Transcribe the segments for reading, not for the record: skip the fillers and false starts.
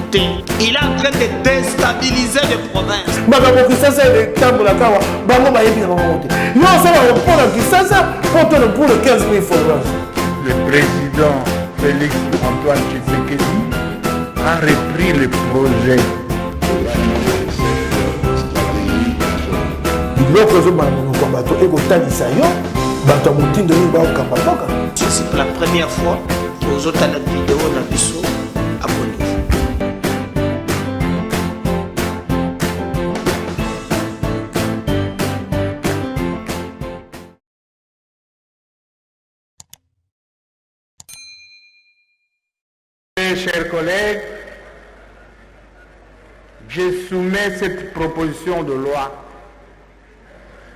côté. Il est en train de déstabiliser les provinces. Le président Félix Antoine Tshisekedi a repris le projet. C'est la première fois que vous avez la vidéo dans le saut à Bonneau. Chers collègues, je soumets cette proposition de loi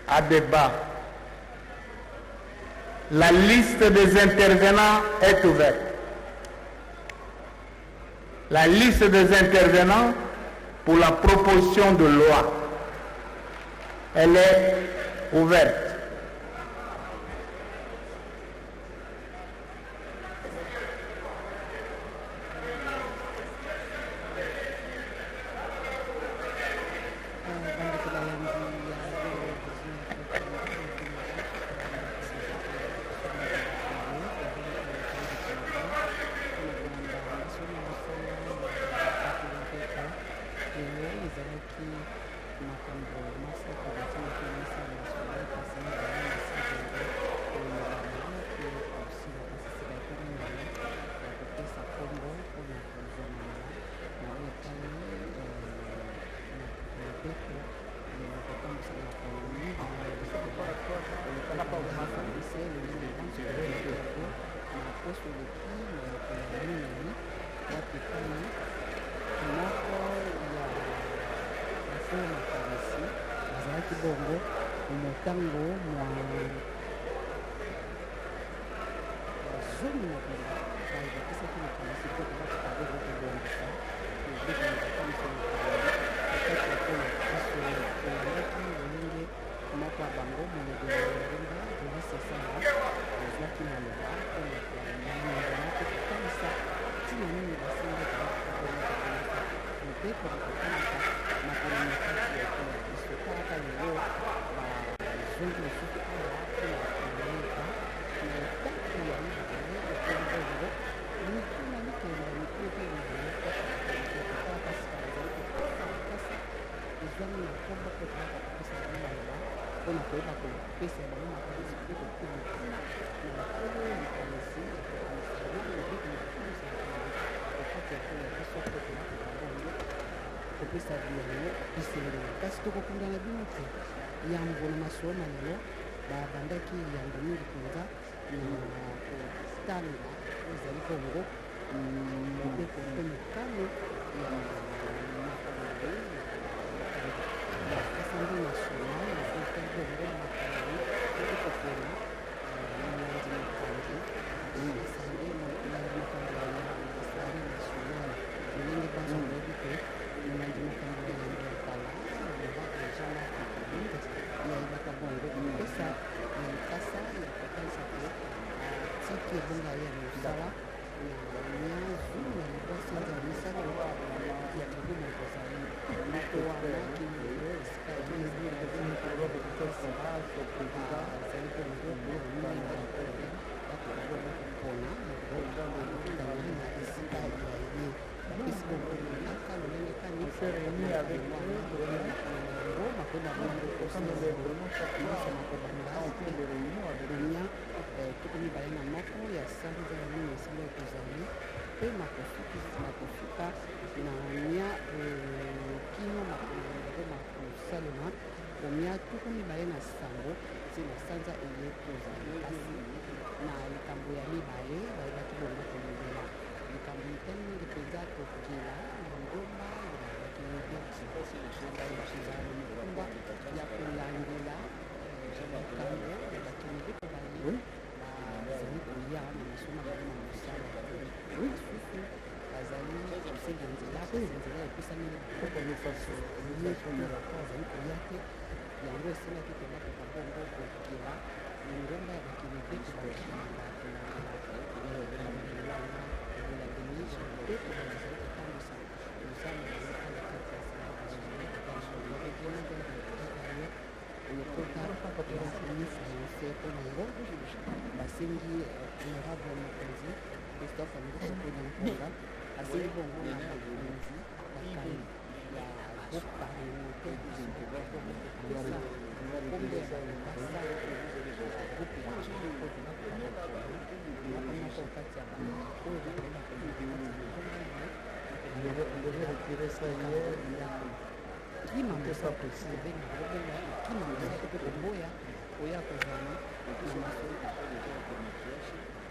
à débat. La liste des intervenants est ouverte. La liste des intervenants pour la proposition de loi, elle est ouverte.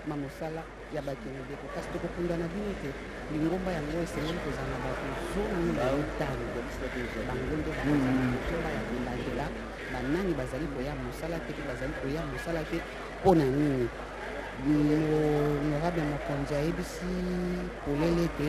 mamosala ya bakendeko kasi tokokundana bino te lingomba yango esengeli kozala bato zoni na mitano bango nde bakozala ya kolandela banani bazali koya mosala te mpe bazali koya mosala te mpo na nini honorable mokonzi ayebisi polele te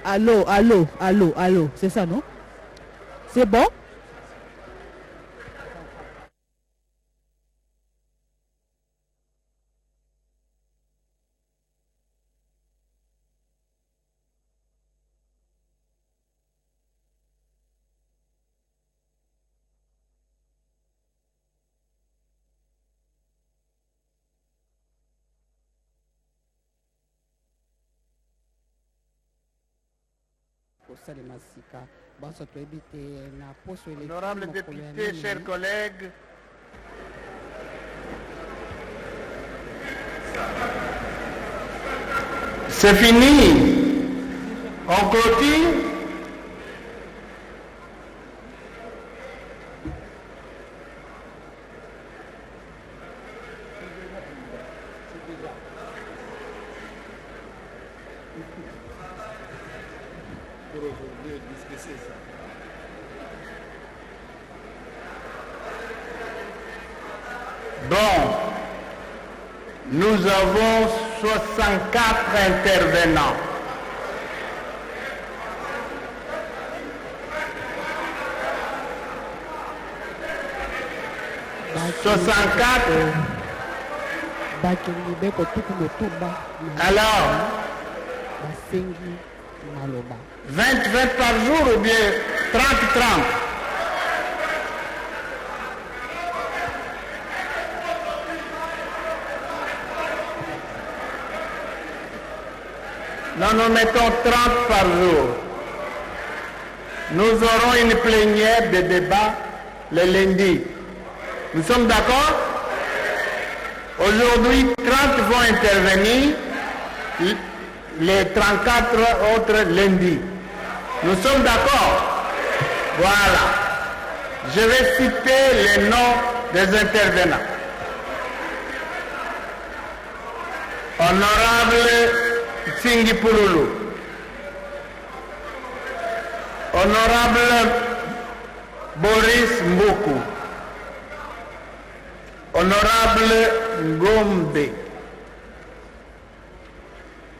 Allô, c'est ça, non? C'est bon? Honorables députés, chers collègues, c'est fini. On clôture. Bon, nous avons 64 intervenants. Alors, 20 par jour ou bien 30. Non, nous mettons 30 par jour. Nous aurons une plénière de débat le lundi. Nous sommes d'accord? Aujourd'hui, 30 vont intervenir, les 34 autres lundi. Nous sommes d'accord? Voilà. Je vais citer les noms des intervenants. Honorable Tsingi Pululu. Honorable Boris Mboku. Honorable Ngombe.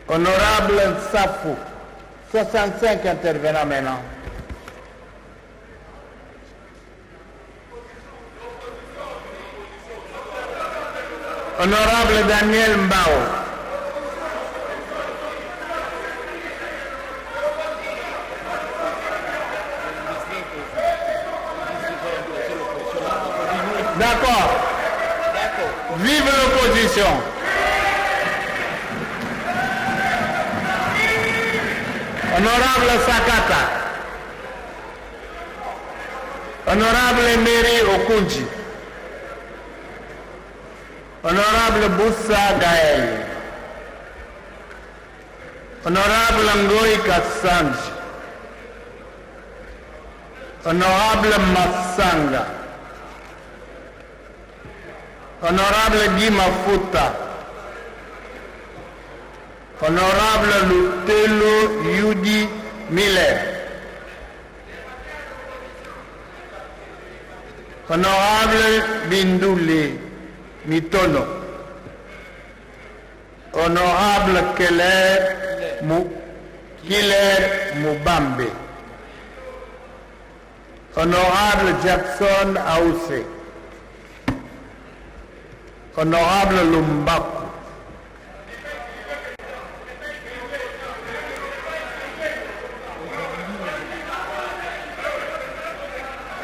Honorable Safou. 65 intervenants maintenant. Honorable Daniel Mbao. D'accord. Vive l'opposition. Honorable Sakata. Honorable Mary Okunji. Honorable Boussa Gaël. Honorable Ngoï Kassanj. Honorable Massanga, Honorable Guy Mafuta, Honorable Lutelo Yudi Miller, Honorable Bindouli Mitono, Honorable Killer Mubambe, Honorable Jackson Aousé, Honorable Lumbaku,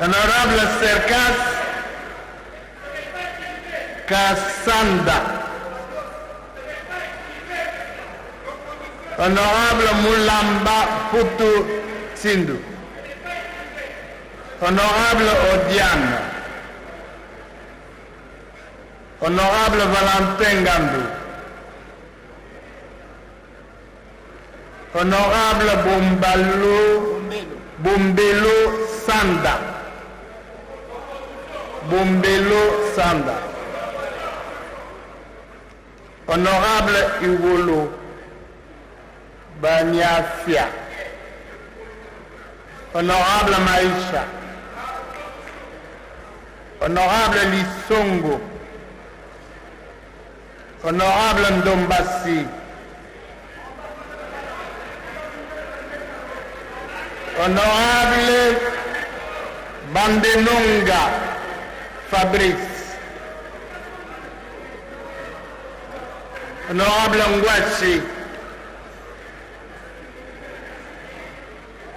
Honorable Serkas Kassanda, Honorable Mulamba Putu Sindu, Honorable Odiane, Honorable Valentin Gandou, Honorable Bombelo Sanda, Honorable Iwolo Banyafia, Honorable Maïcha, Honorable Lisongo, Honorable Ndombasi, Honorable Bandenonga Fabrice, Honorable Ngwachi,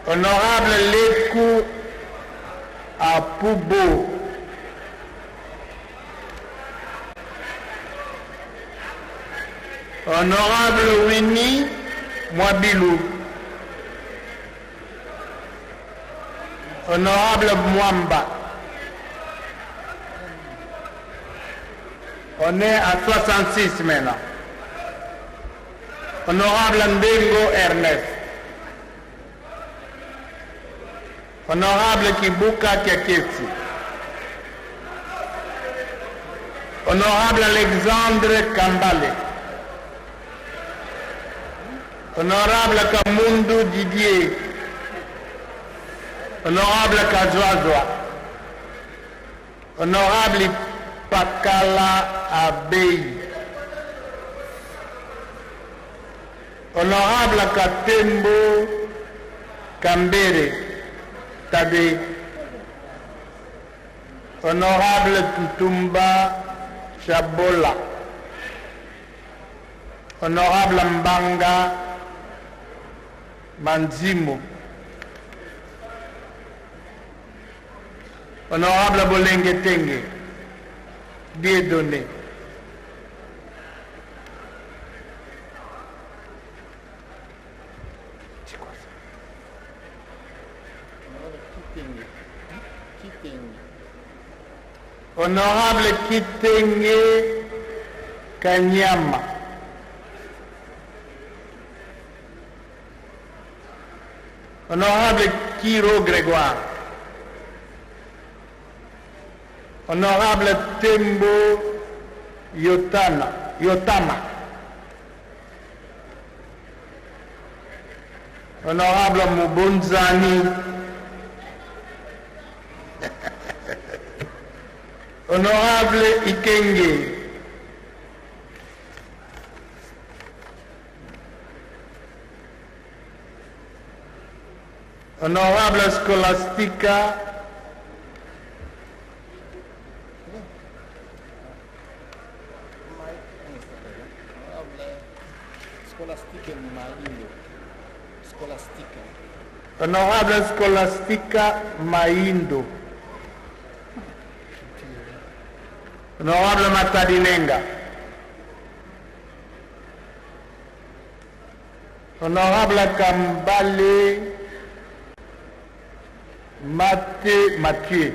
Honorable Leku Apubo, Honorable Winnie Mwabilou, Honorable Mwamba. On est à 66 maintenant. Honorable Ndengo Ernest. Honorable Kibuka Keketi. Honorable Alexandre Kambale. Honorable Kamundu Didier. Honorable Kajwazwa. Honorable Pakala Abey. Honorable Katembo Kambere Tade. Honorable Tutumba Chabola. Honorable Mbanga Manzimo. Honorable Bolenge Tenge Dieudonné. Honorable Kitenge Kanyama. Honorable Kiro Grégoire. Honorable Tembo Yotama. Honorable Mubunzani. Honorable Ikenge. Honorable Scholastica Honorable Scholastica Maindo. Honorable Matadinenga. Honorable Kambale Mathieu.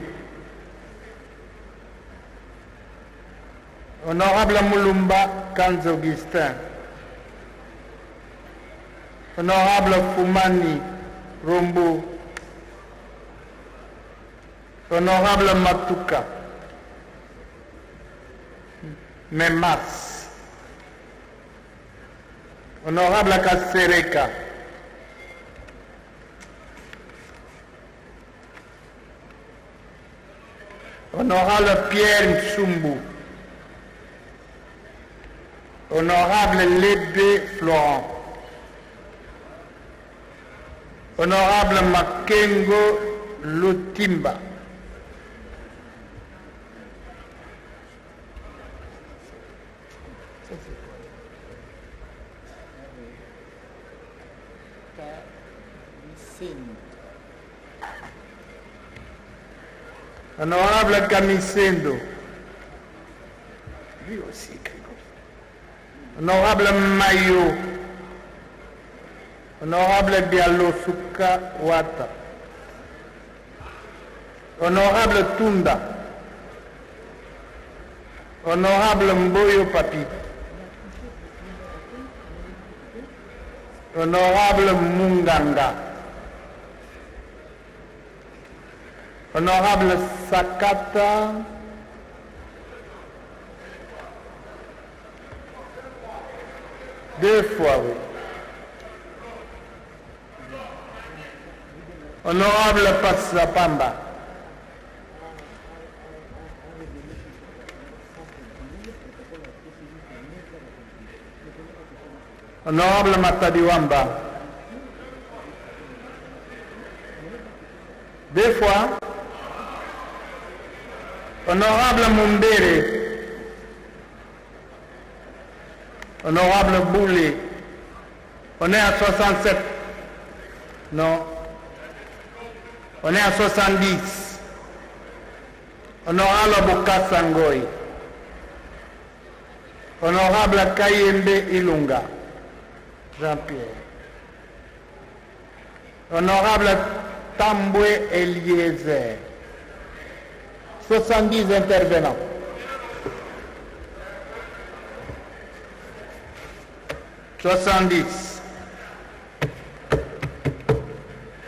Honorable Mulumba Kanz Augustin. Honorable Fumani Rombo. Honorable Matuka, Memas, Honorable Kasereka, Honorable Pierre Msumbu, Honorable Lébé Florent, Honorable Makengo Lutimba, Honorable Kamisendo, lui aussi, Honorable Mayo, Honorable Bialo Suka Wata, Honorable Tunda, Honorable Mboyo Papi, Honorable Munganga, Honorable Sakata, deux fois, oui. Honorable Passapamba, Honorable Matadiwamba, deux fois. Honorable Mumbere, Honorable Boulé, on est à 67. Non. On est à 70. Honorable Bokasangoy, Honorable Kayembe Ilunga, Jean-Pierre, Honorable Tambwe Eliezer, 70 intervenants.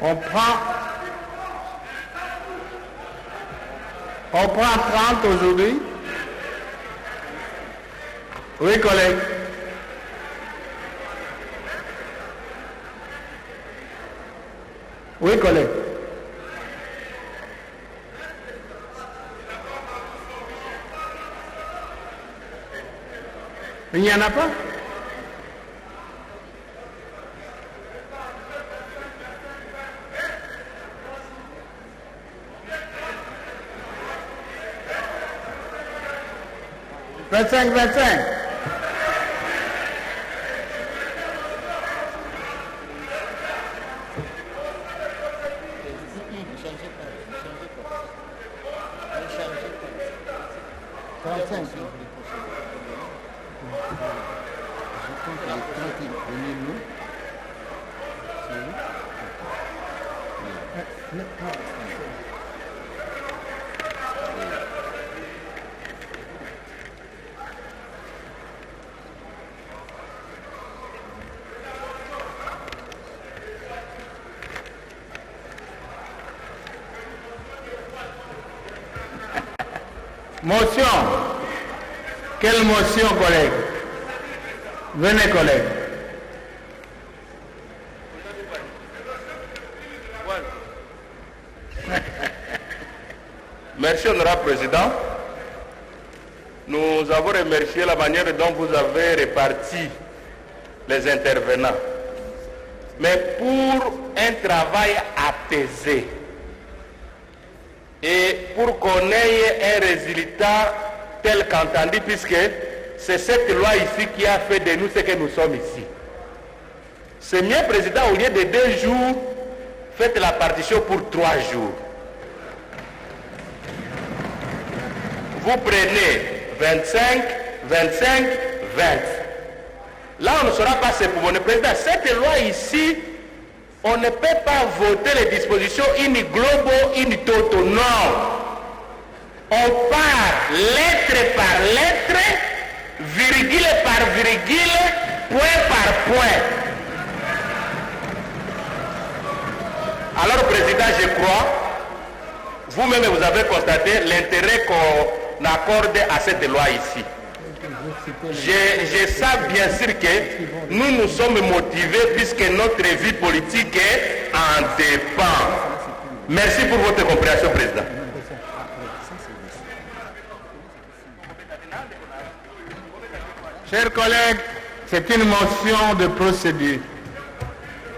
On prend 30 aujourd'hui. Oui, collègue. Oui, collègue. Il n'y en a pas? Vingt-cinq. Motion. Quelle motion, collègue? Venez, collègue. Merci, honorable président. Nous avons remercié la manière dont vous avez réparti les intervenants. Mais pour un travail apaisé et pour qu'on ait un résultat tel qu'entendu, puisque c'est cette loi ici qui a fait de nous ce que nous sommes ici. C'est mieux, président, au lieu de 2 jours, faites la partition pour 3 jours. Vous prenez 25, 25, 20. Là, on ne saura pas ce pour mon président. Cette loi ici, on ne peut pas voter les dispositions in globo, in toto. Non. On part lettre par lettre, virgule par virgule, point par point. Alors, président, je crois, vous-même vous avez constaté l'intérêt qu'on accorde à cette loi ici. Je sais bien sûr que nous sommes motivés puisque notre vie politique en dépend. Merci pour votre compréhension, Président. Chers collègues, c'est une motion de procédure.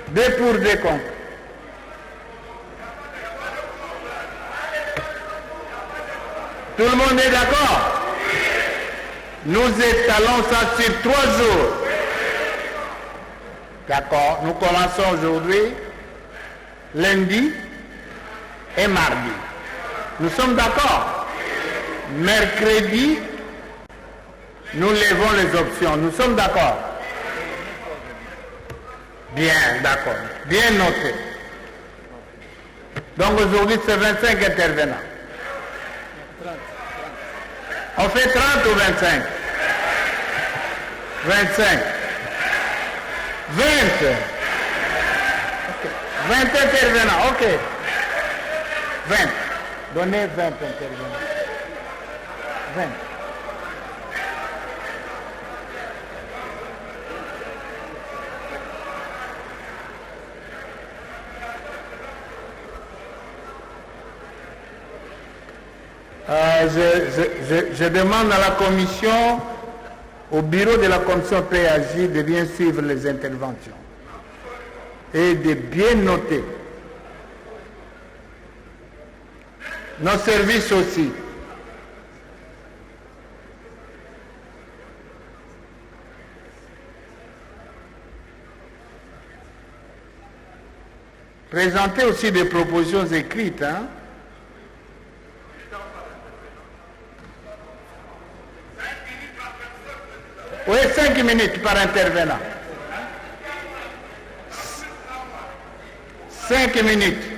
Deux pour, deux contre. Tout le monde est d'accord? Nous étalons ça sur 3 jours. D'accord. Nous commençons aujourd'hui, lundi et mardi. Nous sommes d'accord? Mercredi, nous levons les options. Nous sommes d'accord? Bien, d'accord. Bien noté. Donc aujourd'hui, c'est 25 intervenants. On fait 30 ou 25? 25. 20. 20 intervenants, ok. 20. Donnez 20 intervenants. 20. Je demande à la commission, au bureau de la commission PAJ, de bien suivre les interventions et de bien noter. Nos services aussi. Présentez aussi des propositions écrites, hein? Oui, 5 minutes par intervenant. 5 minutes.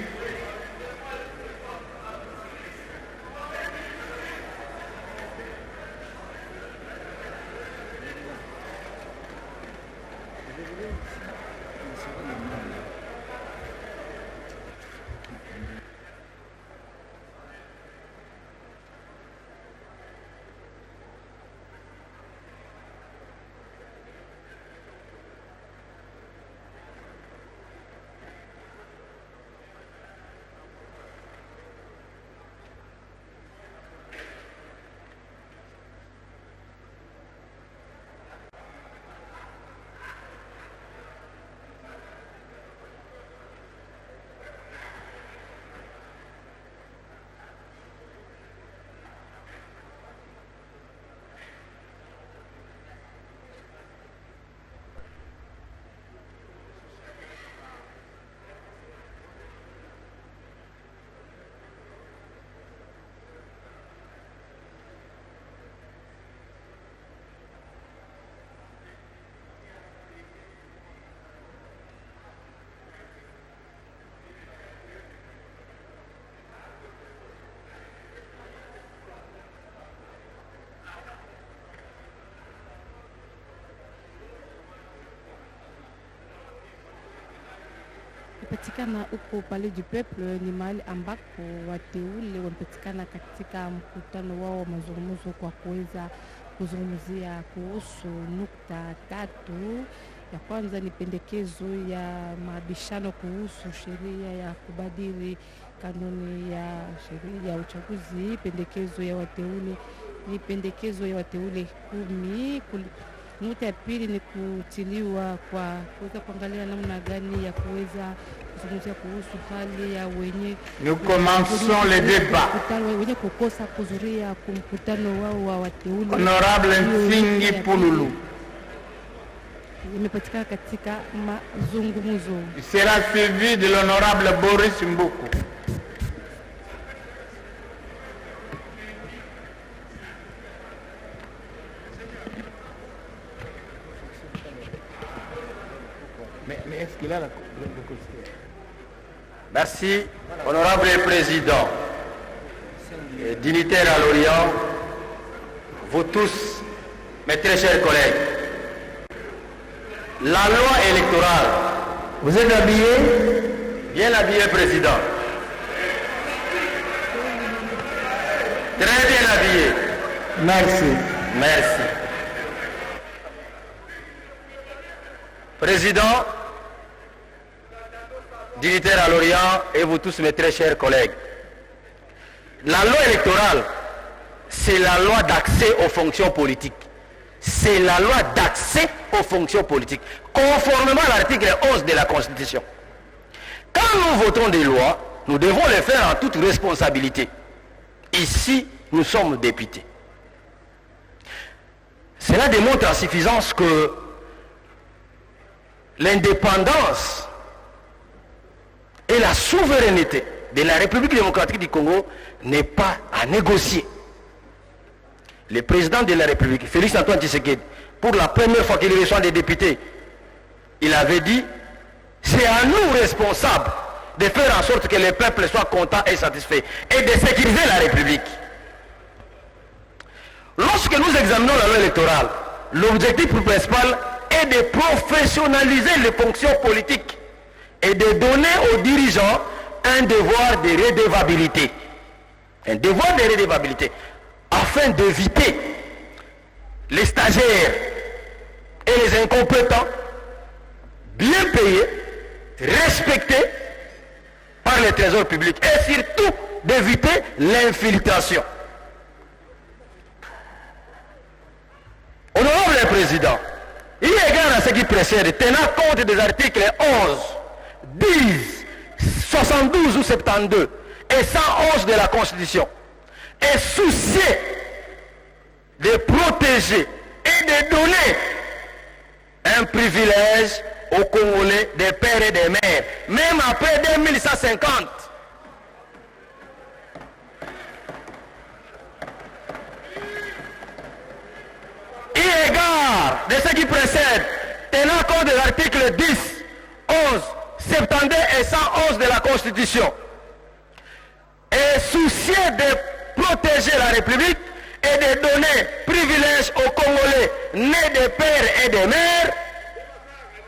Patikana huko Palais du Peuple ni mahali ambako wateule wanapatikana katika mkutano wao wa mazungumzo kwa kuweza kuzungumzia kuhusu nukta 3. Ya kwanza ni pendekezo ya mabishano kuhusu sheria ya kubadili kanuni ya sheria ya uchaguzi. Pendekezo ya wateule ni pendekezo ya wateule 10. Nukta ya pili ni kutiliwa kwa kuweza kuangalia namna gani ya kuweza kuzungumzia kuhusu hali ya wenye. Nous commençons les débats. Wenye kukosa kuzuria kumkutano wao wa wateule. Honorable Nsingi Pululu. Imepatikana katika mazungumzo. Il sera suivi de l'honorable Boris Mbuku. Mais est-ce qu'il a le costume? Merci, honorable président, dignitaires à l'Orient, vous tous, mes très chers collègues. La loi électorale. Vous êtes habillé? Bien habillé, président. Très bien habillé. Merci. Merci. Président, dignitaire à l'Orient et vous tous mes très chers collègues. La loi électorale, c'est la loi d'accès aux fonctions politiques. C'est la loi d'accès aux fonctions politiques, conformément à l'article 11 de la Constitution. Quand nous votons des lois, nous devons les faire en toute responsabilité. Ici, nous sommes députés. Cela démontre en suffisance que l'indépendance et la souveraineté de la République démocratique du Congo n'est pas à négocier. Le président de la République, Félix Antoine Tshisekedi, pour la première fois qu'il reçoit des députés, il avait dit, c'est à nous responsables de faire en sorte que le peuple soit content et satisfait et de sécuriser la République. Lorsque nous examinons la loi électorale, l'objectif principal est de professionnaliser les fonctions politiques et de donner aux dirigeants un devoir de redevabilité. Un devoir de redevabilité afin d'éviter les stagiaires et les incompétents bien payés, respectés par le trésor public et surtout d'éviter l'infiltration. Honorable Président, il égard à ce qui précède, tenant compte des articles 11, 10, 72 ou 72 et 111 de la Constitution, est soucié de protéger et de donner un privilège aux Congolais des pères et des mères, même après 2150. Eu égard de ce qui précède, tenant compte des articles 10, 11, 72 et 111 de la Constitution, est soucié de protéger la République et de donner privilège aux Congolais nés des pères et des mères,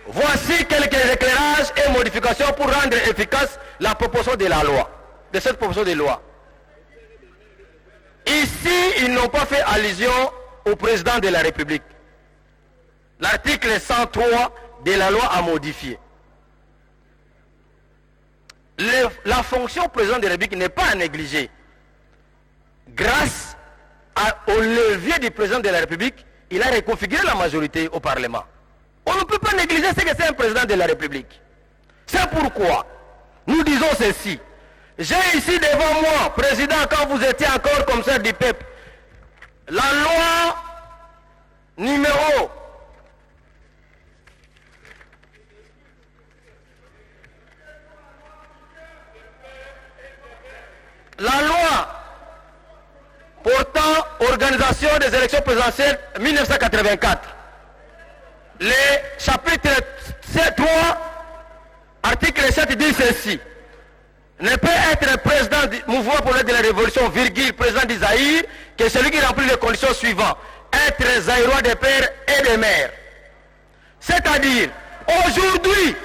voici quelques éclairages et modifications pour rendre efficace la proposition de la loi, de cette proposition de loi. Ici, ils n'ont pas fait allusion au président de la République. L'article 103 de la loi a modifié. La fonction président de la République n'est pas à négliger. Grâce au levier du président de la République, il a reconfiguré la majorité au Parlement. On ne peut pas négliger ce que c'est un président de la République. C'est pourquoi nous disons ceci. J'ai ici devant moi, président, quand vous étiez encore commissaire du peuple, la loi numéro portant organisation des élections présidentielles 1984. Le chapitre 3, article 7 dit ceci. Ne peut être président du mouvement populaire de la révolution, virgule, président du Zaïre, que celui qui remplit les conditions suivantes. Être zaïrois des pères et des mères. C'est-à-dire, aujourd'hui,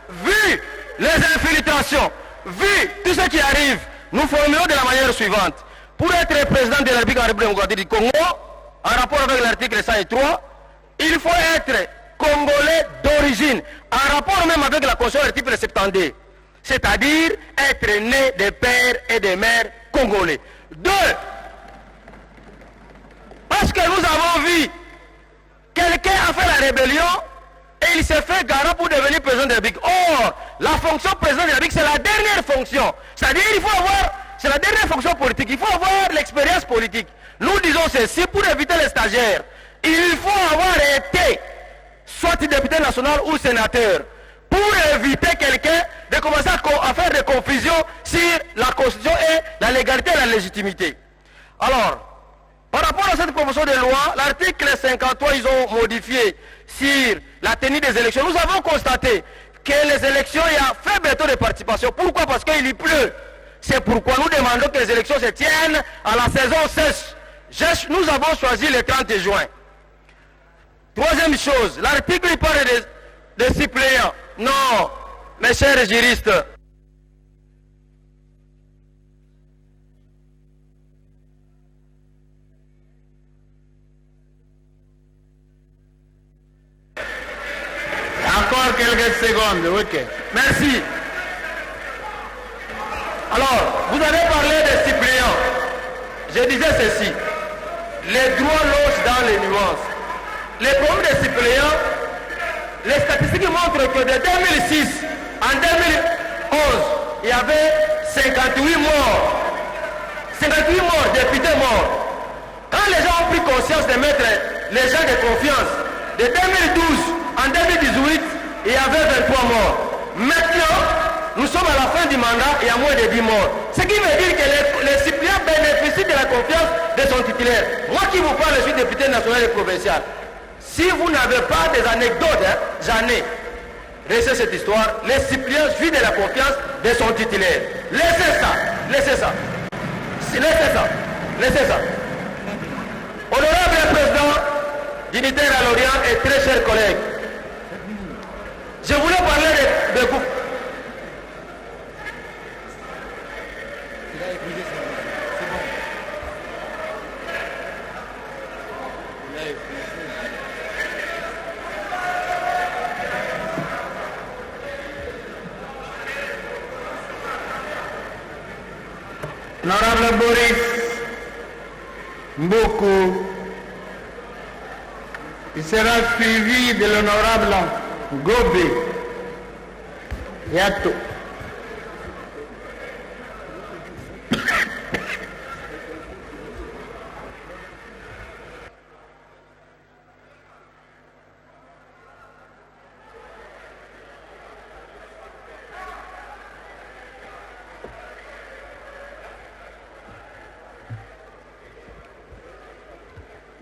vu les infiltrations, vu tout ce qui arrive, nous formulons de la manière suivante. Pour être président de la République démocratique du Congo, en rapport avec l'article 103, il faut être congolais d'origine, en rapport même avec la Constitution article 72. C'est-à-dire être né des pères et des mères congolais. 2. Parce que nous avons vu, quelqu'un a fait la rébellion et il s'est fait garant pour devenir président de la République. Or, la fonction président de la République, c'est la dernière fonction. C'est-à-dire il faut avoir, c'est la dernière fonction politique, il faut avoir l'expérience politique. Nous disons ceci pour éviter les stagiaires. Il faut avoir été soit député national ou sénateur pour éviter quelqu'un de commencer à faire des confusions sur la Constitution et la légalité et la légitimité. Alors, par rapport à cette proposition de loi, l'article 53, ils ont modifié sur la tenue des élections. Nous avons constaté que les élections, il y a faible taux de participation. Pourquoi? Parce qu'il y pleut. C'est pourquoi nous demandons que les élections se tiennent à la saison sèche. Nous avons choisi le 30 juin. Troisième chose, l'article parle des suppléants. Non, mes chers juristes, secondes, ok. Merci. Alors, vous avez parlé des suppléants. Je disais ceci. Les droits logent dans les nuances. Les problèmes des suppléants, les statistiques montrent que de 2006 en 2011, il y avait 58 morts. 58 morts, députés morts. Quand les gens ont pris conscience de mettre les gens de confiance, de 2012 en 2018, il y avait 23 morts. Maintenant, nous sommes à la fin du mandat, il y a moins de 10 morts. Ce qui veut dire que les suppléants bénéficient de la confiance de son titulaire. Moi qui vous parle, je suis député national et provincial. Si vous n'avez pas des anecdotes, j'en ai. Laissez cette histoire. Les suppléants jouissent de la confiance de son titulaire. Laissez ça. Laissez ça. Laissez ça. Laissez ça. Honorable président, dignitaire à l'Orient et très chers collègues, je voulais parler de vous. Honorable Boris Mboko, il sera suivi de l'honorable Gobe Yato.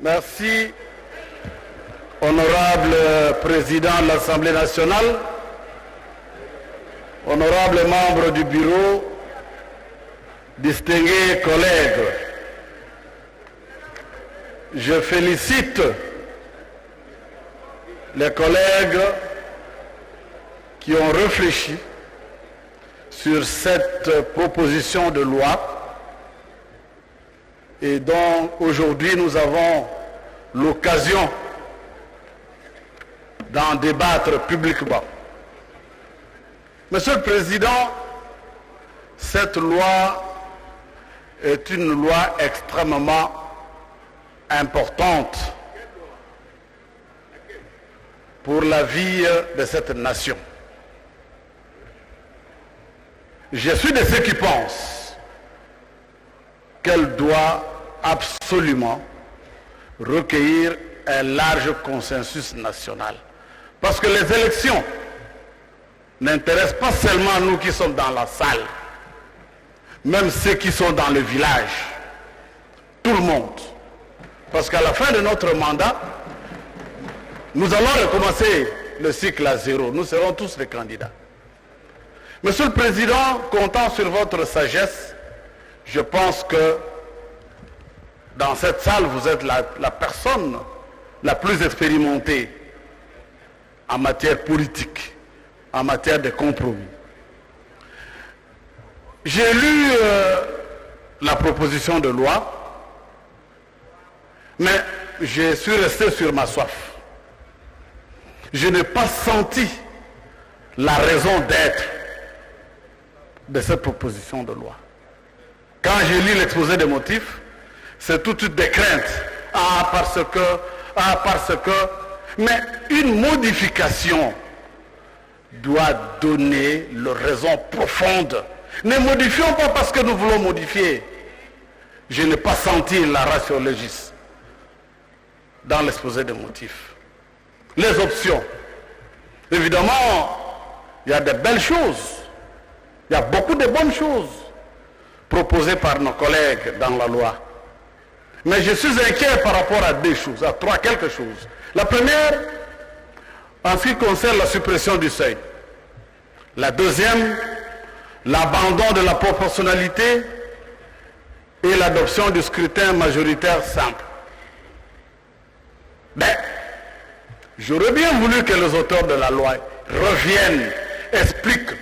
Merci, honorable président de l'Assemblée nationale, honorable membre du bureau, distingués collègues. Je félicite les collègues qui ont réfléchi sur cette proposition de loi et dont aujourd'hui nous avons l'occasion d'en débattre publiquement. Monsieur le Président, cette loi est une loi extrêmement importante pour la vie de cette nation. Je suis de ceux qui pensent qu'elle doit absolument recueillir un large consensus national. Parce que les élections n'intéressent pas seulement nous qui sommes dans la salle, même ceux qui sont dans le village, tout le monde. Parce qu'à la fin de notre mandat, nous allons recommencer le cycle à zéro. Nous serons tous les candidats. Monsieur le Président, comptant sur votre sagesse, je pense que dans cette salle, vous êtes la personne la plus expérimentée en matière politique, en matière de compromis. J'ai lu la proposition de loi, mais je suis resté sur ma soif. Je n'ai pas senti la raison d'être de cette proposition de loi. Quand j'ai lu l'exposé des motifs, c'est tout de suite des craintes. Parce que... Mais une modification doit donner la raison profonde. Ne modifions pas parce que nous voulons modifier. Je n'ai pas senti la ratio legis dans l'exposé des motifs. Les options. Évidemment, il y a de belles choses. Il y a beaucoup de bonnes choses proposées par nos collègues dans la loi. Mais je suis inquiet par rapport à deux choses, à quelque choses. La première, en ce qui concerne la suppression du seuil. La deuxième, l'abandon de la proportionnalité et l'adoption du scrutin majoritaire simple. Mais, j'aurais bien voulu que les auteurs de la loi reviennent, expliquent.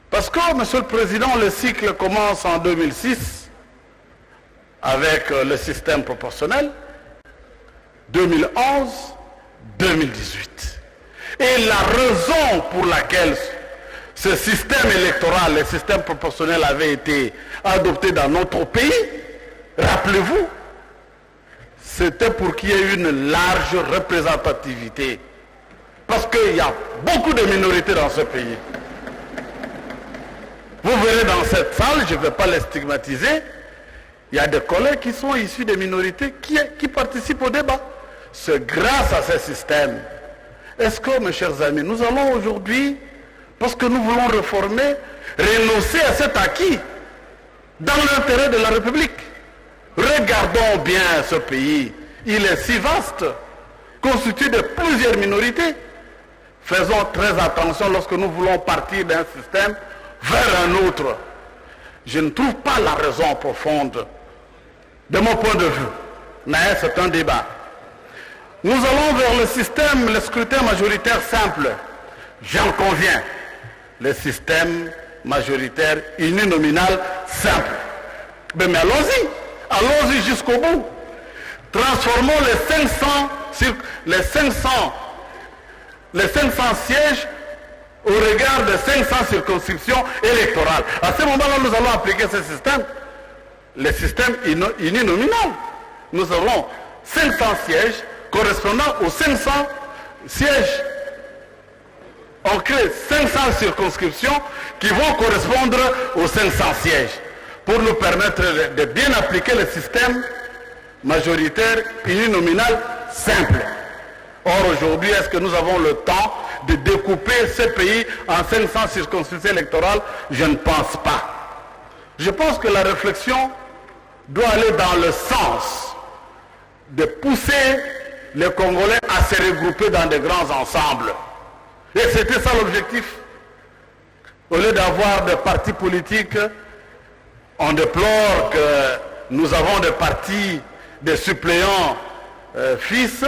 Parce que, Monsieur le Président, le cycle commence en 2006 avec le système proportionnel, 2011, 2018. Et la raison pour laquelle ce système électoral, le système proportionnel avait été adopté dans notre pays, rappelez-vous, c'était pour qu'il y ait une large représentativité. Parce qu'il y a beaucoup de minorités dans ce pays. Vous verrez dans cette salle, je ne vais pas les stigmatiser, il y a des collègues qui sont issus des minorités qui participent au débat. C'est grâce à ce système. Est-ce que, mes chers amis, nous allons aujourd'hui, parce que nous voulons réformer, renoncer à cet acquis dans l'intérêt de la République? Regardons bien ce pays. Il est si vaste, constitué de plusieurs minorités. Faisons très attention lorsque nous voulons partir d'un système vers un autre. Je ne trouve pas la raison profonde. De mon point de vue, mais c'est un débat. Nous allons vers le système, le scrutin majoritaire simple. J'en conviens. Le système majoritaire uninominal simple. Mais allons-y. Allons-y jusqu'au bout. Transformons les 500 sièges au regard de 500 circonscriptions électorales. À ce moment-là, nous allons appliquer ce système, le système uninominal. Nous aurons 500 sièges correspondant aux 500 sièges. On crée 500 circonscriptions qui vont correspondre aux 500 sièges pour nous permettre de bien appliquer le système majoritaire uninominal simple. Or, aujourd'hui, est-ce que nous avons le temps de découper ce pays en 500 circonscriptions électorales? Je ne pense pas. Je pense que la réflexion doit aller dans le sens de pousser les Congolais à se regrouper dans de grands ensembles. Et c'était ça l'objectif. Au lieu d'avoir des partis politiques, on déplore que nous avons des partis de suppléants fils,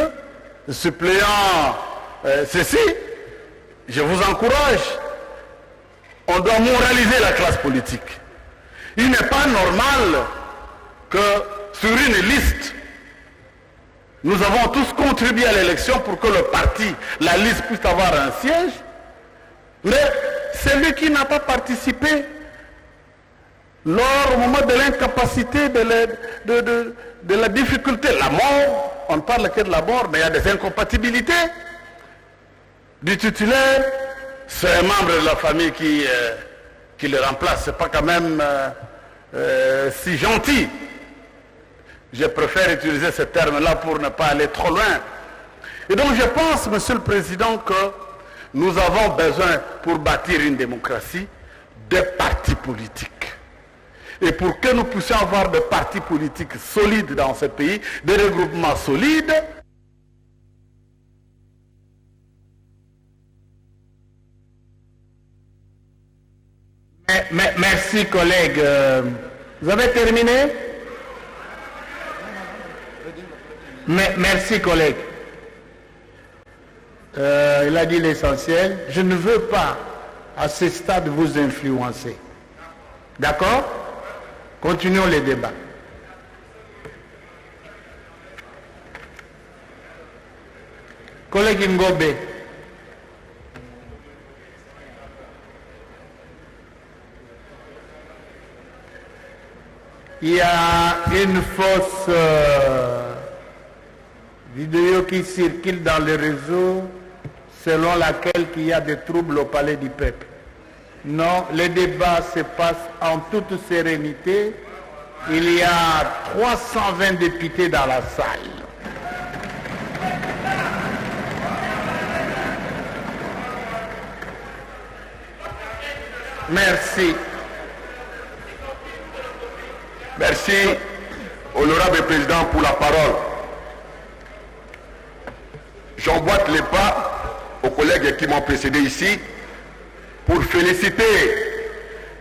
suppléants ceci. Je vous encourage. On doit moraliser la classe politique. Il n'est pas normal que sur une liste, nous avons tous contribué à l'élection pour que le parti, la liste puisse avoir un siège, mais celui qui n'a pas participé, au moment de l'incapacité, de la difficulté, la mort, on ne parle que de la mort, mais il y a des incompatibilités du titulaire, c'est un membre de la famille qui le remplace, c'est pas quand même si gentil. Je préfère utiliser ce terme-là pour ne pas aller trop loin. Et donc je pense, Monsieur le Président, que nous avons besoin, pour bâtir une démocratie, de partis politiques. Et pour que nous puissions avoir des partis politiques solides dans ce pays, des regroupements solides, merci collègues. Vous avez terminé? Merci collègue. Il a dit l'essentiel. Je ne veux pas à ce stade vous influencer. D'accord? Continuons les débats. Collègue Ngobe. Il y a une fausse vidéo qui circule dans les réseaux selon laquelle il y a des troubles au palais du peuple. Non, le débat se passe en toute sérénité. Il y a 320 députés dans la salle. Merci. Merci, honorable président, pour la parole. J'emboîte les pas aux collègues qui m'ont précédé ici pour féliciter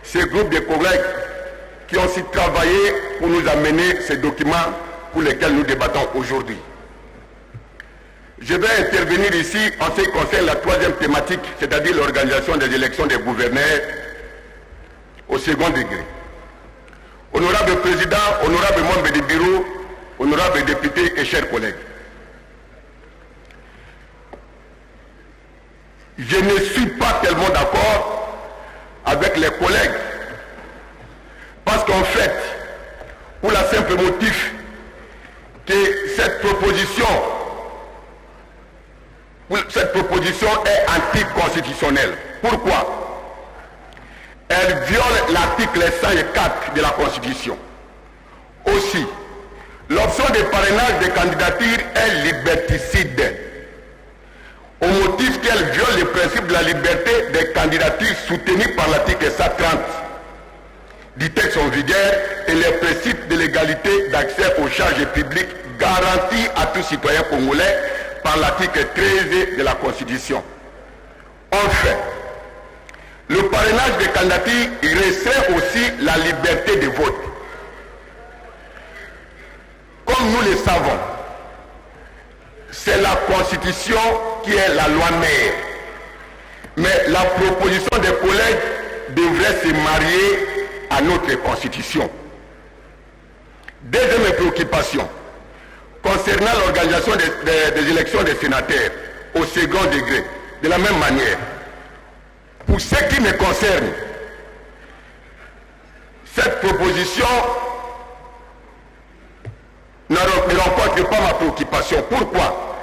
ces groupes de collègues qui ont aussi travaillé pour nous amener ces documents pour lesquels nous débattons aujourd'hui. Je vais intervenir ici en ce qui concerne la troisième thématique, c'est-à-dire l'organisation des élections des gouverneurs au second degré. Honorable Président, honorable membre du bureau, honorable député et chers collègues. je ne suis pas tellement d'accord avec les collègues. Parce qu'en fait, pour la simple motif que cette proposition est anticonstitutionnelle. Pourquoi? Elle viole l'article 104 de la Constitution. Aussi, l'option de parrainage des candidatures est liberticide, au motif qu'elle viole le principe de la liberté des candidatures soutenu par l'article 130 du texte en vigueur et les principes de l'égalité d'accès aux charges publiques garantis à tout citoyen congolais par l'article 13 de la Constitution. Enfin, le parrainage des candidatures restreint aussi la liberté de vote. Comme nous le savons, c'est la Constitution qui est la loi mère. Mais la proposition des collègues devrait se marier à notre Constitution. Deuxième préoccupation, concernant l'organisation des élections des sénateurs au second degré, de la même manière, pour ce qui me concerne, cette proposition ne rencontre pas ma préoccupation. Pourquoi?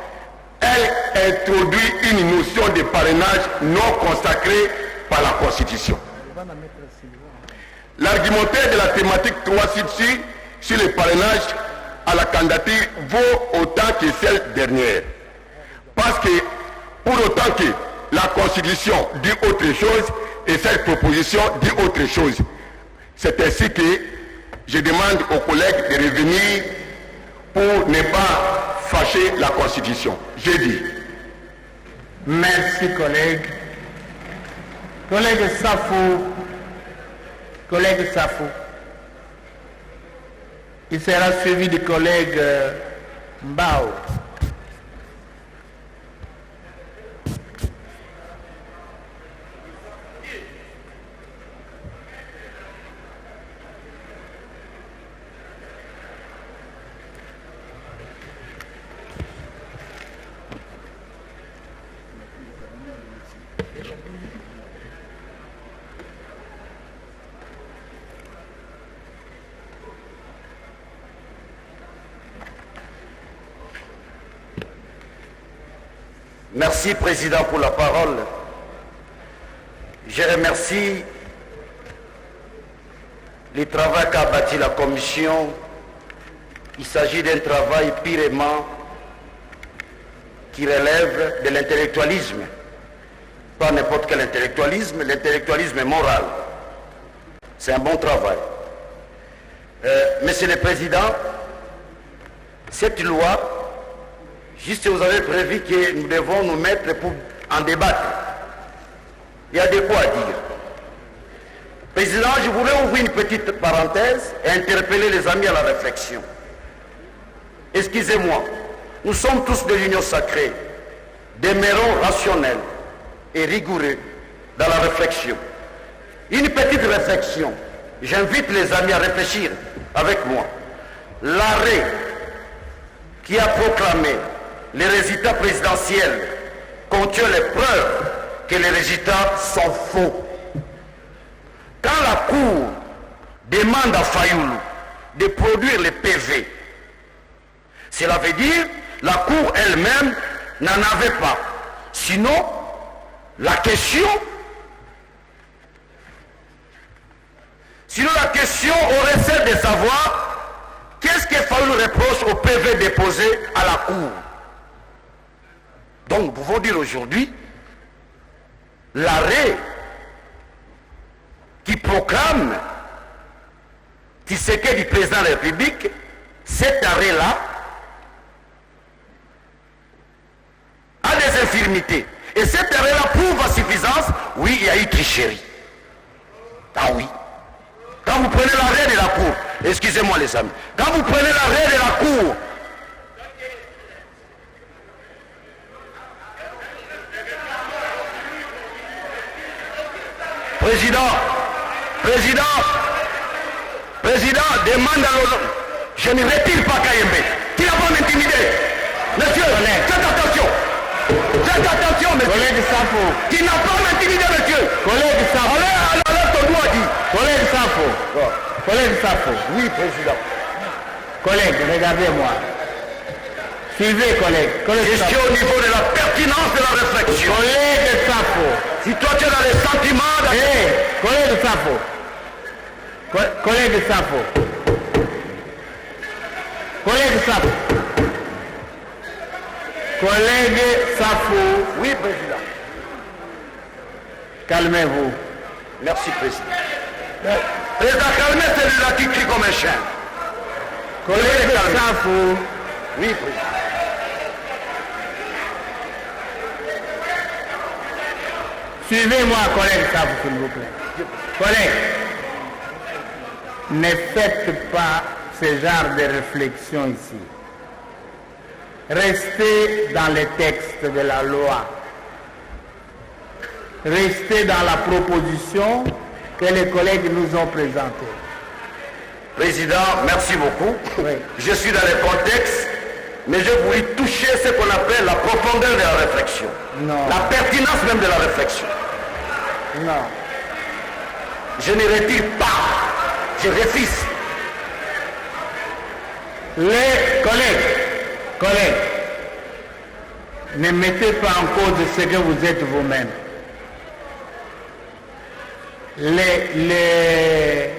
Elle introduit une notion de parrainage non consacrée par la Constitution. L'argumentaire de la thématique 3 sur le parrainage à la candidature vaut autant que celle dernière. Parce que, pour autant que la Constitution dit autre chose et cette proposition dit autre chose. C'est ainsi que je demande aux collègues de revenir pour ne pas fâcher la Constitution. J'ai dit. Merci, collègue. Collègue Safo. Collègue Safo. Il sera suivi du collègue Mbao. Merci, Président, pour la parole. Je remercie le travail qu'a bâti la Commission. Il s'agit d'un travail purement qui relève de l'intellectualisme. Pas n'importe quel intellectualisme, l'intellectualisme moral. C'est un bon travail. Monsieur le Président, cette loi, juste vous avez prévu que nous devons nous mettre pour en débattre. Il y a de quoi dire. Président, je voulais ouvrir une petite parenthèse et interpeller les amis à la réflexion. Excusez-moi, nous sommes tous de l'union sacrée. Demeurons rationnels et rigoureux dans la réflexion. Une petite réflexion. J'invite les amis à réfléchir avec moi. L'arrêt qui a proclamé les résultats présidentiels contient les preuves que les résultats sont faux. Quand la Cour demande à Fayoulou de produire les PV, cela veut dire que la Cour elle-même n'en avait pas. Sinon, la question aurait celle de savoir qu'est-ce que Fayoulou reproche au PV déposé à la Cour. Donc, nous pouvons dire aujourd'hui, l'arrêt qui proclame Tshisekedi du président de la République, cet arrêt-là a des infirmités. Et cet arrêt-là prouve à suffisance, oui, il y a eu tricherie. Ah oui. Quand vous prenez l'arrêt de la Cour, excusez-moi les amis, quand vous prenez l'arrêt de la Cour, Président, demande à l'autre. Je ne retire pas Kayembe. Tu n'as pas m'intimider. Monsieur, faites attention. Faites attention, monsieur. Collègue Safo. Tu n'as pas m'intimider, monsieur. Collègue Safo. Allez, ton doigt dit. Collègue Safo. Collègue Safo. Oui, président. Collègue, regardez-moi. Suivez, collègue. Collègue Question Safo. au niveau de la pertinence de la réflexion. Collègue Safo. Si toi tu es dans les sentiments... Collègue Safo. Collègue Safo. Collègue Safo. Collègue Safo. Oui, président. Calmez-vous. Merci, président. Président, calmez celui-là qui crie comme un chien. Collègue Safo. Oui, président. Suivez-moi, collègue Safo, s'il vous plaît. Collègue, ne faites pas ce genre de réflexion ici. Restez dans les textes de la loi. Restez dans la proposition que les collègues nous ont présentée. Président, merci beaucoup. Oui. Je suis dans le contexte, mais je voulais toucher ce qu'on appelle la profondeur de la réflexion. Non. La pertinence même de la réflexion. Non. Je ne retire pas, je refuse. Les collègues, ne mettez pas en cause ce que vous êtes vous-même. Les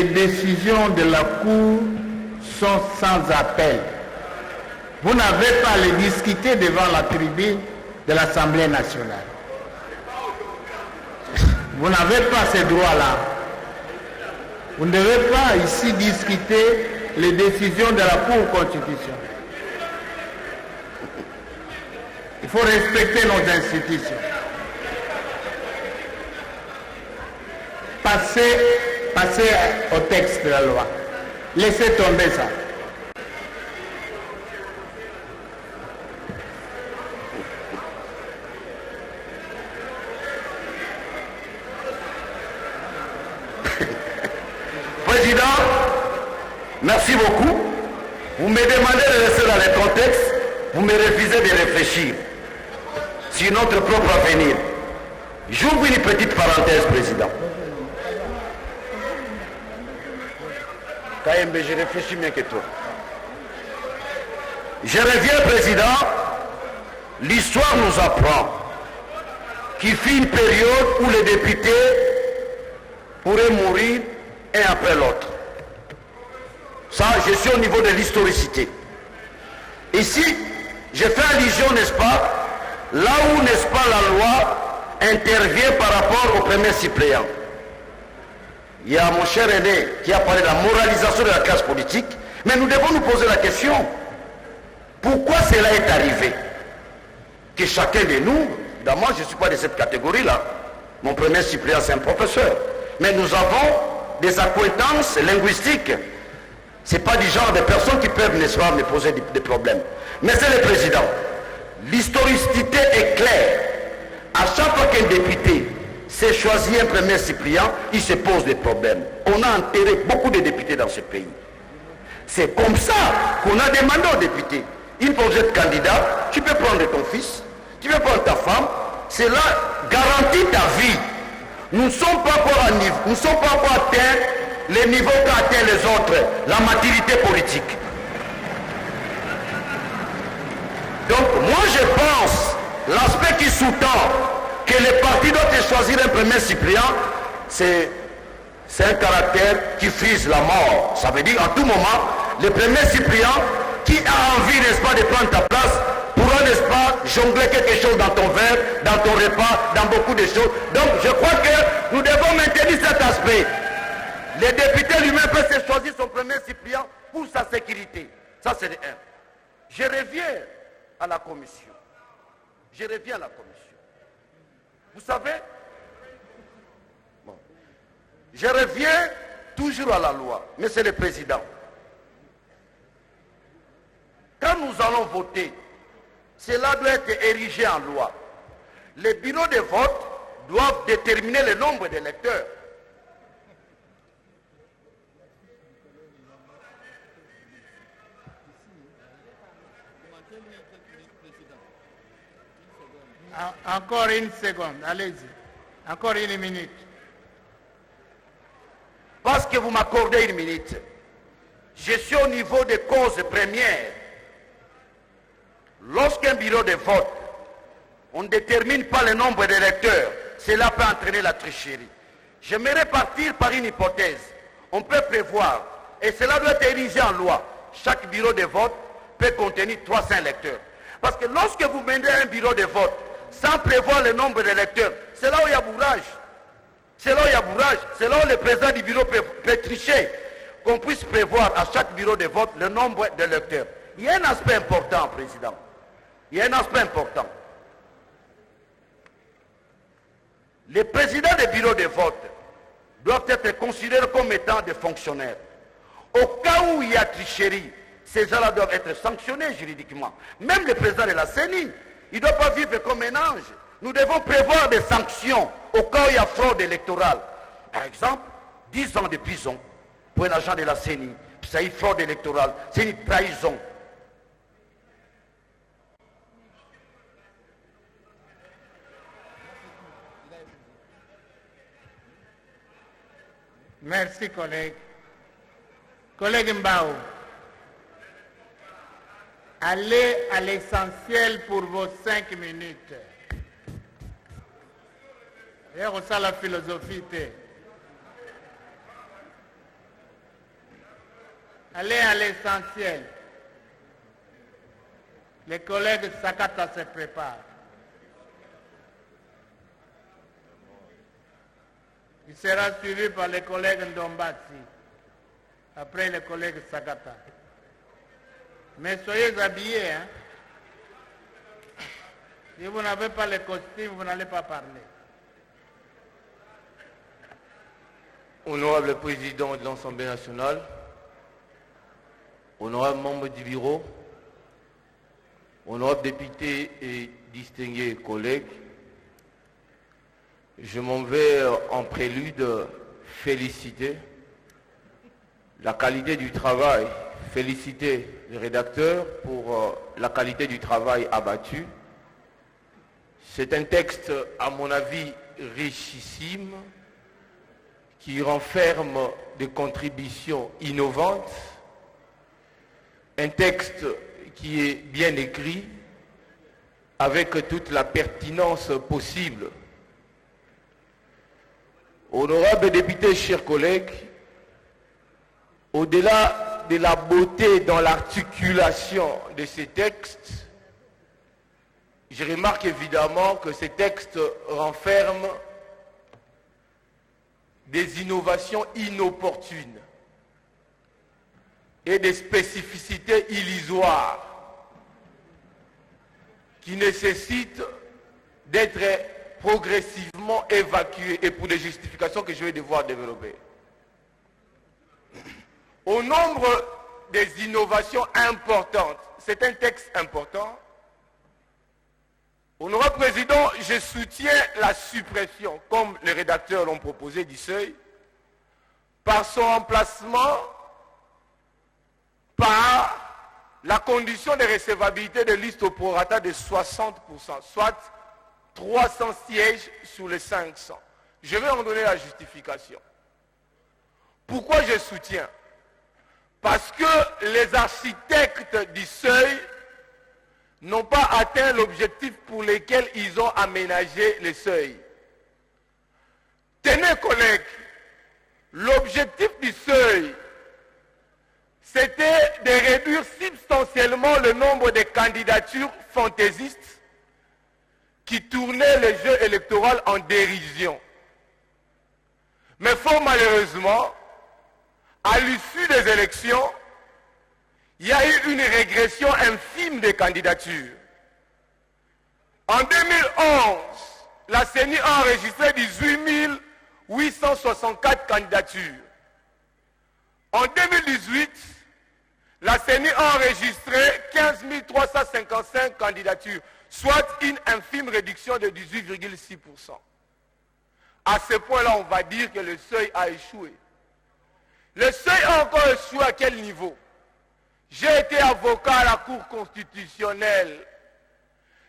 décisions de la Cour sont sans appel. Vous n'avez pas à les discuter devant la tribune de l'Assemblée nationale. Vous n'avez pas ces droits-là. Vous ne devez pas ici discuter les décisions de la Cour constitutionnelle. Il faut respecter nos institutions. Passez au texte de la loi. Laissez tomber ça. Président, merci beaucoup. Vous me demandez de rester dans le contexte, vous me refusez de réfléchir sur notre propre avenir. J'ouvre une petite parenthèse, Président. KMB, je réfléchis mieux que toi. Je reviens, Président. L'histoire nous apprend qu'il fut une période où les députés pourraient mourir un après l'autre. Ça, je suis au niveau de l'historicité. Ici, je fais allusion, n'est-ce pas, là où, n'est-ce pas, la loi intervient par rapport au premier suppléant. Il y a mon cher aîné qui a parlé de la moralisation de la classe politique, mais nous devons nous poser la question, pourquoi cela est arrivé? Que chacun de nous, évidemment, je ne suis pas de cette catégorie-là, mon premier suppléant c'est un professeur, mais nous avons des accointances linguistiques. Ce n'est pas du genre de personnes qui peuvent, n'est-ce pas, me poser des problèmes. Mais c'est le président. L'historicité est claire. À chaque fois qu'un député s'est choisi un premier suppléant, il se pose des problèmes. On a enterré beaucoup de députés dans ce pays. C'est comme ça qu'on a demandé aux députés. Une fois que vous êtes candidat, tu peux prendre ton fils, tu peux prendre ta femme, cela garantit ta vie. Nous ne sommes pas encore à niveau, nous ne sommes pas encore atteints les niveaux qu'a atteint les autres, la maturité politique. Donc moi je pense, l'aspect qui sous-tend que les partis doivent choisir un premier suppléant, c'est un caractère qui frise la mort. Ça veut dire à tout moment, le premier suppléant qui a envie, n'est-ce pas, de prendre ta place, pourra, n'est-ce pas, jongler quelque chose dans ton verre, dans ton repas, dans beaucoup de choses. Donc je crois que nous devons maintenir cet aspect. Le député lui-même peut se choisir son premier suppléant pour sa sécurité. Ça c'est le 1. Je reviens à la commission. Je reviens à la commission. Vous savez, bon, je reviens toujours à la loi, Monsieur le Président. Quand nous allons voter, cela doit être érigé en loi. Les bureaux de vote doivent déterminer le nombre d'électeurs. Encore une seconde, allez-y. Encore une minute. Parce que vous m'accordez une minute, je suis au niveau des causes premières. Lorsqu'un bureau de vote, on ne détermine pas le nombre d'électeurs, cela peut entraîner la tricherie. J'aimerais partir par une hypothèse. On peut prévoir, et cela doit être érigé en loi, chaque bureau de vote peut contenir 300 électeurs. Parce que lorsque vous menez un bureau de vote sans prévoir le nombre d'électeurs, c'est là où il y a bourrage. C'est là où il y a bourrage. C'est là où le président du bureau peut tricher. Qu'on puisse prévoir à chaque bureau de vote le nombre d'électeurs. Il y a un aspect important, Président. Il y a un aspect important. Les présidents des bureaux de vote doivent être considérés comme étant des fonctionnaires. Au cas où il y a tricherie, ces gens-là doivent être sanctionnés juridiquement. Même le président de la CENI, il ne doit pas vivre comme un ange. Nous devons prévoir des sanctions au cas où il y a fraude électorale. Par exemple, 10 ans de prison pour un agent de la CENI. C'est une fraude électorale, c'est une trahison. Merci, collègue. Collègue Mbao, allez à l'essentiel pour vos 5 minutes. Et on sait la philosophie. Allez à l'essentiel. Les collègues Sakata se préparent. Il sera suivi par les collègues Ndombasi. Après les collègues Sakata. Mais soyez habillés. Hein? Si vous n'avez pas les costumes, vous n'allez pas parler. Honorable président de l'Assemblée nationale, honorable membre du bureau, honorable député et distingués collègues, je m'en vais en prélude féliciter la qualité du travail, féliciter les rédacteurs pour la qualité du travail abattu. C'est un texte, à mon avis, richissime, qui renferme des contributions innovantes, un texte qui est bien écrit, avec toute la pertinence possible. Honorables députés, chers collègues, au-delà de la beauté dans l'articulation de ces textes, je remarque évidemment que ces textes renferment des innovations inopportunes et des spécificités illusoires qui nécessitent d'être progressivement évacuées et pour des justifications que je vais devoir développer. Au nombre des innovations importantes, c'est un texte important. Honorable Président, je soutiens la suppression, comme les rédacteurs l'ont proposé, du seuil, par son remplacement par la condition de recevabilité de liste au prorata de 60%, soit 300 sièges sur les 500. Je vais en donner la justification. Pourquoi je soutiens? Parce que les architectes du seuil n'ont pas atteint l'objectif pour lequel ils ont aménagé le seuil. Tenez, collègues, l'objectif du seuil, c'était de réduire substantiellement le nombre de candidatures fantaisistes qui tournaient le jeu électoral en dérision. Mais fort malheureusement, à l'issue des élections, il y a eu une régression infime des candidatures. En 2011, la CENI a enregistré 18 864 candidatures. En 2018, la CENI a enregistré 15 355 candidatures, soit une infime réduction de 18,6%. À ce point-là, on va dire que le seuil a échoué. Le seuil a encore échoué à quel niveau? J'ai été avocat à la Cour constitutionnelle.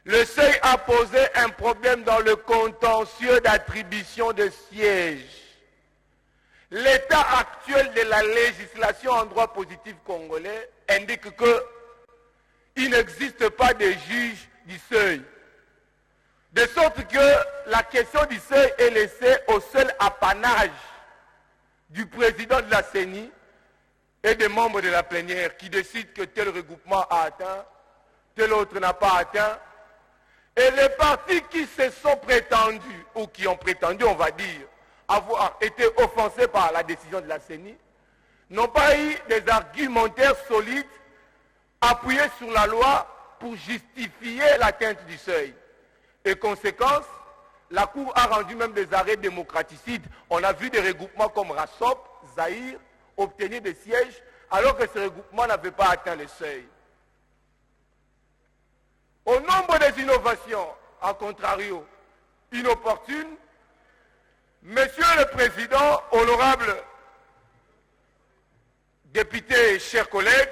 Le seuil a posé un problème dans le contentieux d'attribution de sièges. L'état actuel de la législation en droit positif congolais indique qu'il n'existe pas de juge du seuil. De sorte que la question du seuil est laissée au seul apanage du président de la CENI et des membres de la plénière qui décident que tel regroupement a atteint, tel autre n'a pas atteint. Et les partis qui se sont prétendus, ou qui ont prétendu, on va dire, avoir été offensés par la décision de la CENI, n'ont pas eu des argumentaires solides appuyés sur la loi pour justifier l'atteinte du seuil. Et conséquence, la Cour a rendu même des arrêts démocraticides. On a vu des regroupements comme Rassop, Zaïre, obtenir des sièges, alors que ces regroupements n'avaient pas atteint le seuil. Au nombre des innovations, à contrario, inopportunes, Monsieur le Président, honorable député, chers collègues,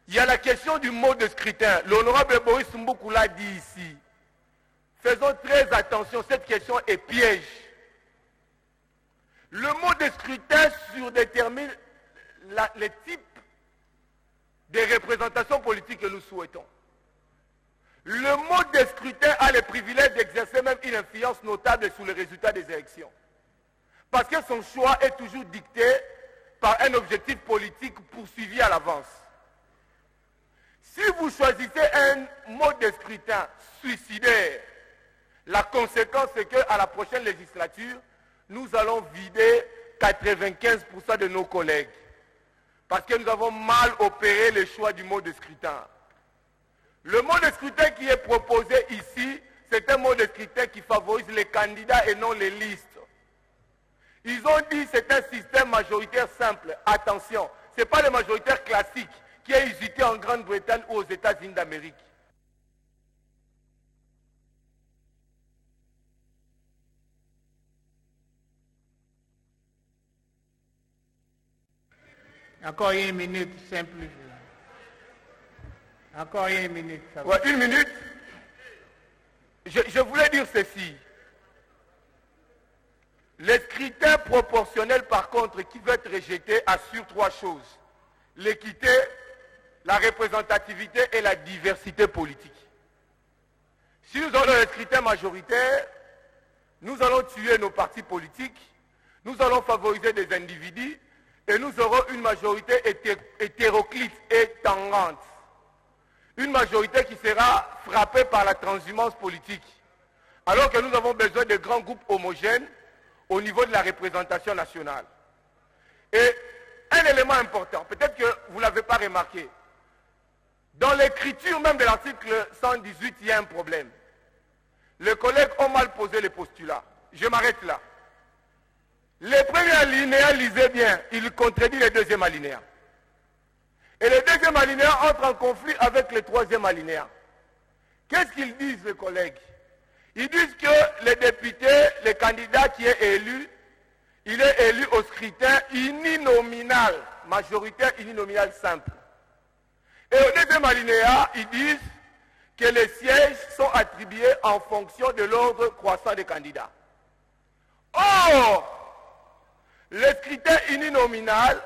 il y a la question du mode de scrutin. L'honorable Boris Mboukou l'a dit ici. Faisons très attention, cette question est piège. Le mode de scrutin surdétermine les types de représentations politiques que nous souhaitons. Le mode de scrutin a le privilège d'exercer même une influence notable sur les résultats des élections. Parce que son choix est toujours dicté par un objectif politique poursuivi à l'avance. Si vous choisissez un mode de scrutin suicidaire, la conséquence c'est qu'à la prochaine législature, nous allons vider 95% de nos collègues. Parce que nous avons mal opéré le choix du mode de scrutin. Le mode de scrutin qui est proposé ici, c'est un mode de scrutin qui favorise les candidats et non les listes. Ils ont dit que c'est un système majoritaire simple. Attention, ce n'est pas le majoritaire classique qui est usité en Grande-Bretagne ou aux États-Unis d'Amérique. Encore une minute, simple. Encore une minute. Ça va. Ouais, une minute. Je voulais dire ceci. Les critères proportionnels, par contre, qui veulent être rejetés, assurent trois choses. L'équité, la représentativité et la diversité politique. Si nous avons les critères majoritaires, nous allons tuer nos partis politiques, nous allons favoriser des individus et nous aurons une majorité hétéroclite et tangente. Une majorité qui sera frappée par la transhumance politique. Alors que nous avons besoin de grands groupes homogènes au niveau de la représentation nationale. Et un élément important, peut-être que vous ne l'avez pas remarqué, dans l'écriture même de l'article 118, il y a un problème. Les collègues ont mal posé les postulats. Je m'arrête là. Le premier alinéa, lisez bien, il contredit le deuxième alinéa. Et le deuxième alinéa entre en conflit avec le troisième alinéa. Qu'est-ce qu'ils disent, les collègues? Ils disent que le député, le candidat qui est élu, il est élu au scrutin uninominal, majoritaire uninominal simple. Et au deuxième alinéa, ils disent que les sièges sont attribués en fonction de l'ordre croissant des candidats. Or, le scrutin uninominal,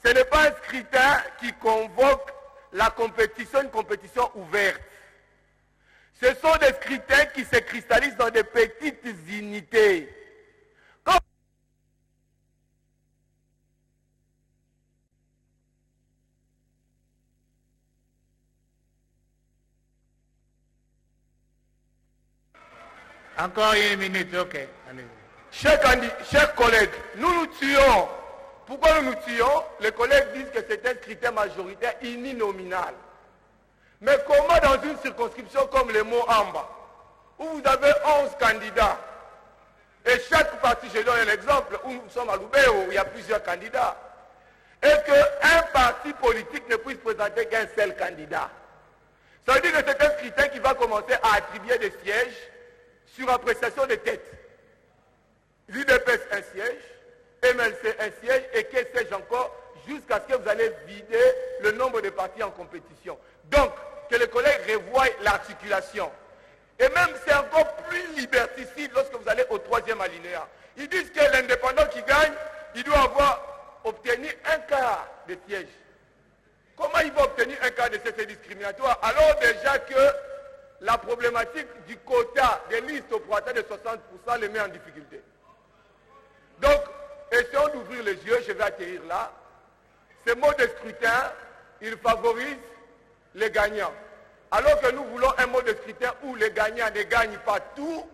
ce n'est pas un scrutin qui convoque la compétition, une compétition ouverte. Ce sont des scrutins qui se cristallisent dans des petites unités. Encore une minute, ok. Allez. Chers collègues, nous nous tuons. Pourquoi nous nous tuons? Les collègues disent que c'est un critère majoritaire uninominal. Mais comment dans une circonscription comme le Mot-Amba, où vous avez 11 candidats, et chaque parti, je donne un exemple, où nous sommes à Loubert, où il y a plusieurs candidats, et qu'un parti politique ne puisse présenter qu'un seul candidat. Ça veut dire que c'est un critère qui va commencer à attribuer des sièges sur appréciation des têtes. L'UDPS un siège, MLC un siège, et quel siège encore, jusqu'à ce que vous allez vider le nombre de partis en compétition. Donc, que les collègues revoient l'articulation. Et même c'est encore plus liberticide lorsque vous allez au 3e alinéa. Ils disent que l'indépendant qui gagne, il doit avoir obtenu un quart de sièges. Comment il va obtenir un quart de sièges discriminatoire alors déjà que la problématique du quota des listes au poids de 60% les met en difficulté. Donc, essayons d'ouvrir les yeux, je vais atterrir là. Ces modes de scrutin, ils favorisent les gagnants. Alors que nous voulons un mode de scrutin où les gagnants ne gagnent pas tout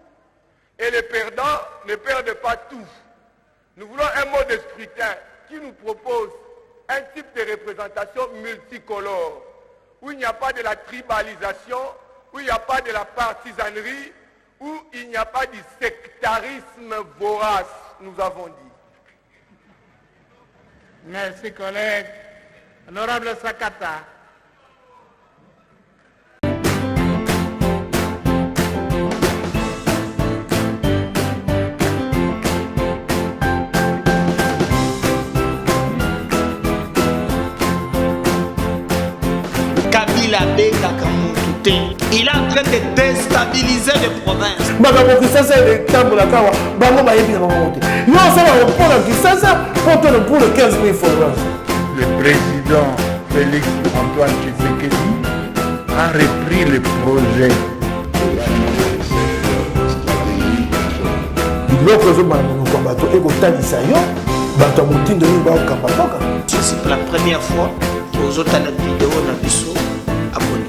et les perdants ne perdent pas tout. Nous voulons un mode de scrutin qui nous propose un type de représentation multicolore, où il n'y a pas de la tribalisation, où il n'y a pas de la partisanerie, où il n'y a pas du sectarisme vorace, nous avons dit. Merci, collègue. Honorable Sakata. Kabila bengaka mutu te. Il est en train de déstabiliser les provinces. Makambo Kisasa etambola kawa bango bayebi bango te. Yo osala mpona Kisasa pour le 15 000 francs. Le président Félix Antoine Tshisekedi a repris le projet. Biloko ezobana monoko ya bato ekotalisa yo bato ya motindo oyo baokamba mboka. C'est pour la première fois que vous avez une vidéo dans le abonné.